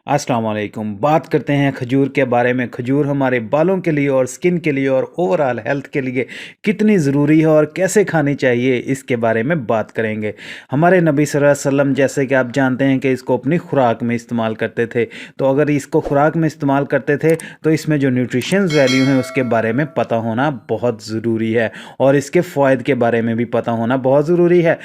अस्सलाम वालेकुम। बात करते हैं खजूर के बारे में। खजूर हमारे बालों के लिए और स्किन के लिए और ओवरऑल हेल्थ के लिए कितनी ज़रूरी है और कैसे खानी चाहिए, इसके बारे में बात करेंगे। हमारे नबी सल्लल्लाहु अलैहि वसल्लम, जैसे कि आप जानते हैं कि इसको अपनी खुराक में इस्तेमाल करते थे। तो अगर इसको खुराक में इस्तेमाल करते थे तो इसमें जो न्यूट्रिशंस वैल्यू हैं उसके बारे में पता होना बहुत ज़रूरी है और इसके फ़ायदे के बारे में भी पता होना बहुत ज़रूरी है।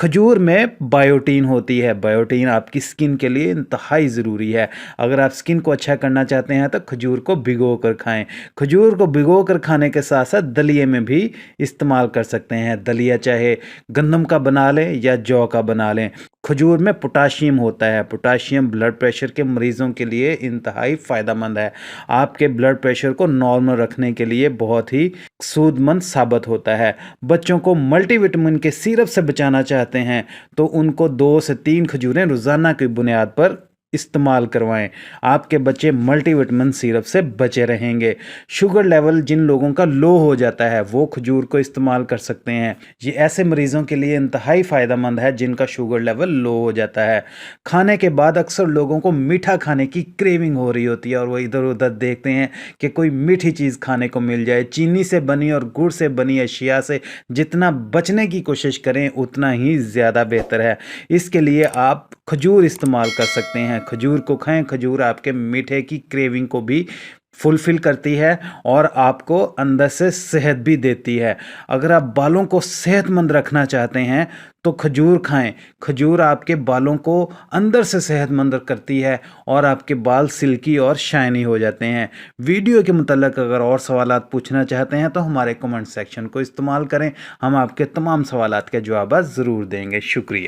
खजूर में बायोटीन होती है। बायोटीन आपकी स्किन के लिए इंतहाई ज़रूरी है। अगर आप स्किन को अच्छा करना चाहते हैं तो खजूर को भिगो कर खाएं। खजूर को भिगो कर खाने के साथ साथ दलिए में भी इस्तेमाल कर सकते हैं। दलिया चाहे गंदम का बना लें या जौ का बना लें। खजूर में पोटाशियम होता है। पोटाशियम ब्लड प्रेशर के मरीज़ों के लिए इंतहाई फ़ायदेमंद है। आपके ब्लड प्रेशर को नॉर्मल रखने के लिए बहुत ही सूदमंद साबित होता है। बच्चों को मल्टीविटामिन के सिरप से बचाना चाहते हैं तो उनको 2 से 3 खजूरें रोज़ाना की बुनियाद पर इस्तेमाल करवाएं। आपके बच्चे मल्टीविटामिन सिरप से बचे रहेंगे। शुगर लेवल जिन लोगों का लो हो जाता है वो खजूर को इस्तेमाल कर सकते हैं। ये ऐसे मरीज़ों के लिए इंतहाई फ़ायदेमंद है जिनका शुगर लेवल लो हो जाता है। खाने के बाद अक्सर लोगों को मीठा खाने की क्रेविंग हो रही होती है और वो इधर उधर देखते हैं कि कोई मीठी चीज़ खाने को मिल जाए। चीनी से बनी और गुड़ से बनी अशिया से जितना बचने की कोशिश करें उतना ही ज़्यादा बेहतर है। इसके लिए आप खजूर इस्तेमाल कर सकते हैं। खजूर को खाएं। खजूर आपके मीठे की क्रेविंग को भी फुलफ़िल करती है और आपको अंदर से सेहत भी देती है। अगर आप बालों को सेहतमंद रखना चाहते हैं तो खजूर खाएं। खजूर आपके बालों को अंदर से सेहतमंद करती है और आपके बाल सिल्की और शाइनी हो जाते हैं। वीडियो के मुतल्लिक़ अगर और सवालात पूछना चाहते हैं तो हमारे कमेंट सेक्शन को इस्तेमाल करें। हम आपके तमाम सवालात के जवाब ज़रूर देंगे। शुक्रिया।